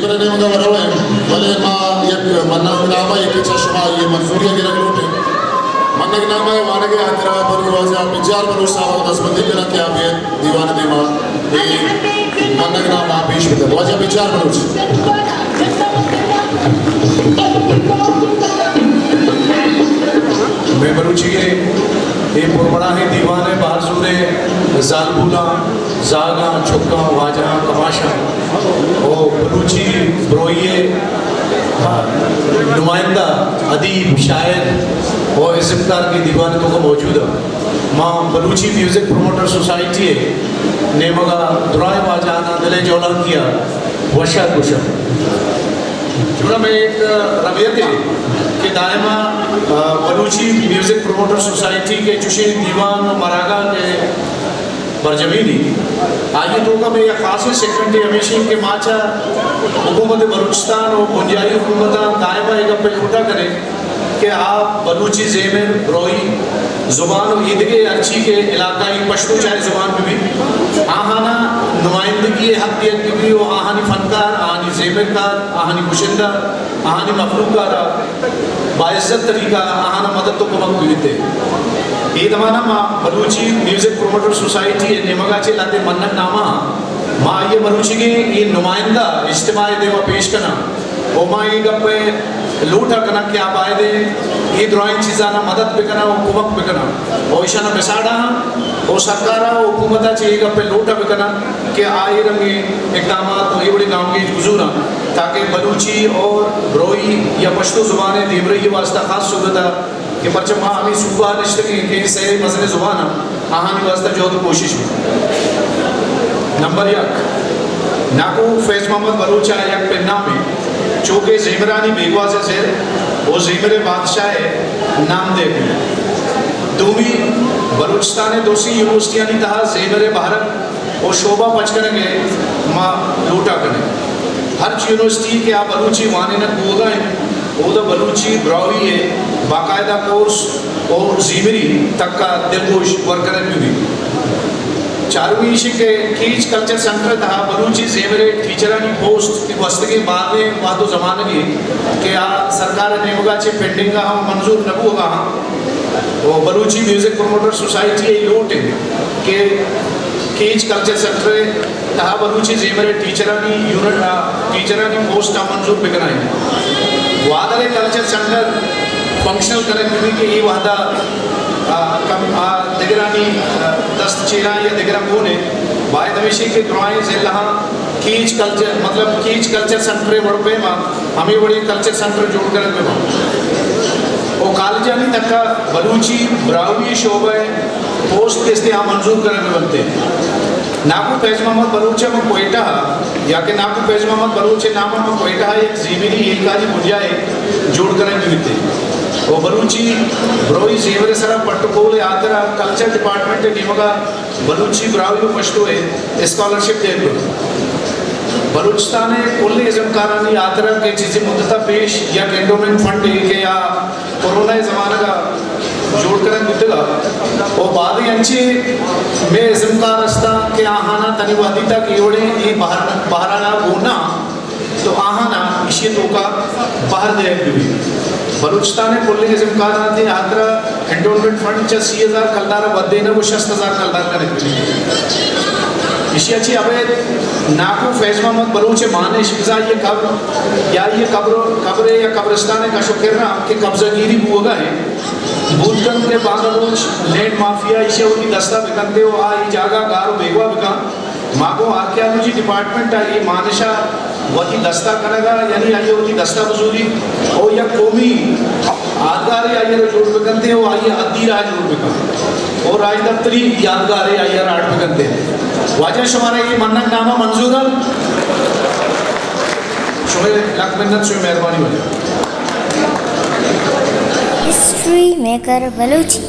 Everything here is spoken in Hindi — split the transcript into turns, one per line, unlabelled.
जेबरे ने मगर वरों है वाले माँ एक मन्ना नामा एक चश्मा ये मंसूरिया की रगलोटे मन्ना के नामा है वाने के हाथरा पर वाजा बिजार बलूच साहब का दसबंदी करा के आप ये दीवान दीमा ये मन्ना के नामा पेश करते वाजा बिजार बलूच
मैं बलूची के ये पुरबड़ा है दीवाने बारजूरे जालबुला जागा चुक्का वाजा कमाशा ओ बलूची ब्रोइये नुमाइंदा अदीब शायर और इज़्ज़तदार की दीवाने तो को मौजूद है माँ बलूची म्यूज़िक प्रोमोटर सोसाइटी है ने मगा दुराए वाजा ना दिले जोला किया वशा कुशा जुड़ा में एक रवैयत है कि दायमा बलूची म्यूज़िक प्रोमोटर सोसाइटी के चुशे दीवान मरागा के बरजमीनी आगे तो का मैं यह खास सेकंड हमेशा के माचा हुकूमत बलूचिस्तान और पंजाबी हुकूमत दायमा एक पेलूटा करें कि आप बलूची ज़ेमर ब्रोई ज़ुबान और ईदगे अर्ची के इलाकाई पश्तो चाहे ज़ुबान में भी आहाना नुमाइंदगी हक दिया कि वो आहानी फनकार आहानी ज़ेमरकार आहानी मुशिंदा आहानी मखलूकार बाइज़्ज़त तरीका आहाना मदद तो कमक बीते ये दमाना माँ बलूची म्यूज़िक प्रोमोटर सोसाइटी है नेमगा लाते मन्नत नामा माँ ये बलूची के ये नुमाइंदा इज्तिमाई देवा पेश करना ओ माँ ये गप्पे लूटा करना क्या बायदे ये ड्राइंग चीज़ाना मदद पे करना हुकूमत पे करना और इशाना बेसाड़ा और सरकारा हुकूमता चाहिए गप्पे लूटा पे करना कि आए रंगे इकदाम तो ये बड़ी नाम की गुजूरा ताकि बलूची और ब्रोई या पश्तो ज़ुबानें देवरे ये वास्ता खास सुविधा कि परचम हाँ हमें सूबा रिश्ते की सही मसले ज़ुबान आहानी वास्ता जो तो कोशिश नंबर एक नाकू फैज़ मोहम्मद बलूचा एक पिन्ना में चूँकि ज़ेमरानी बेगवा से शेर वो ज़ेमर बादशाह नाम दे दूमी बलूचिस्तान दोसी यूनिवर्सिटियाँ नहीं तहा ज़ेमर भारत और शोभा पच करेंगे माँ लूटा करें हर यूनिवर्सिटी के आप बलूची वाने न गोगा है वो तो बलूची ब्रावी है बाकायदा कोर्स और ज़ेमरी तक का दिलगोश वर्कर भी चारवी के कीच कल्चर सेंटर था बलूची ज़ेमरे टीचरानी पोस्ट की वस्त के बाद में वादो ज़माने की कि सरकार ने मगा चे पेंडिंग का हम मंजूर न होगा वो बलूची म्यूज़िक प्रोमोटर सोसाइटी लोट है कि कीच कल्चर सेंटर था बलूची ज़ेमरे टीचरानी पोस्ट का मंजूर बिकना है वादरे कल्चर सेंटर फंक्शनल करेक्टिविटी के ये वादा दिगरानी दस्त चेरा या दिगरा कोने बायदविशी के ड्राइंग से लहाँ कीच कल्चर मतलब कीच कल्चर सेंटर वड़ पे माँ हमें बड़ी कल्चर सेंटर जोड़ कर पे माँ वो कालजानी तक का बलूची ब्राउनी शोबे पोस्ट के इस्तेमाल मंजूर करने बनते नाकू फैज़ मोहम्मद बलूचा में कोयटा या कि नाकू फैज़ मोहम्मद बलूचे नामा में कोयटा एक ज़मीनी इलाकाजी बुझाए जोड़ करने बनते वो बलूची ब्रोई ज़ेमरे सरा पट्टकोल आतरा कल्चर डिपार्टमेंट के निमगा बलूची ब्रावी पश्तो है स्कॉलरशिप दे बलूचिस्तान कुल इज़मकारानी आतरा के चीज़ें मुद्दता पेश या एंडोमेंट फंड के या कोरोना ज़माना का जोड़ कर मिलेगा और बाद ही अंचे में इज़मकार रस्ता के आहाना तनिवादी तक योड़े ये बाहराना बोना तो आहाना इसी तो का बाहर दे भी बलूचिस्तान कुल्ले इज़मकार आते आतरा एंडोमेंट फंड 80,000 कलदार बदे ना वो 60,000 कलदार करें इसी अच्छी अबे नाकू फैज़ मोहम्मद बलूचे माने शिक्षा ये कब्र या ये कब्र या कब्रिस्तान का शुक्र के कब्ज़ागिरी बुआ है बूदगन के बागलूच लैंड माफिया इसे उनकी दस्ता बिकनते हो आ ये जागा गारो बेगवा बिका माको आर्कियोलॉजी डिपार्टमेंट ये मानशा वही दस्ता करेगा यानी आइए वही दस्ता बजूरी और या कौमी यादगार आइए जोड़ बिकनते हो आइए अद्दी राज जोड़ बिका और राज दफ्तरी यादगार आइए राड बिकनते वाजह शुमारे ये मन्नत नामा मंजूर शुभ लाख मिन्नत शुभ मेहरबानी वजह
हिस्ट्री मेकर बलूची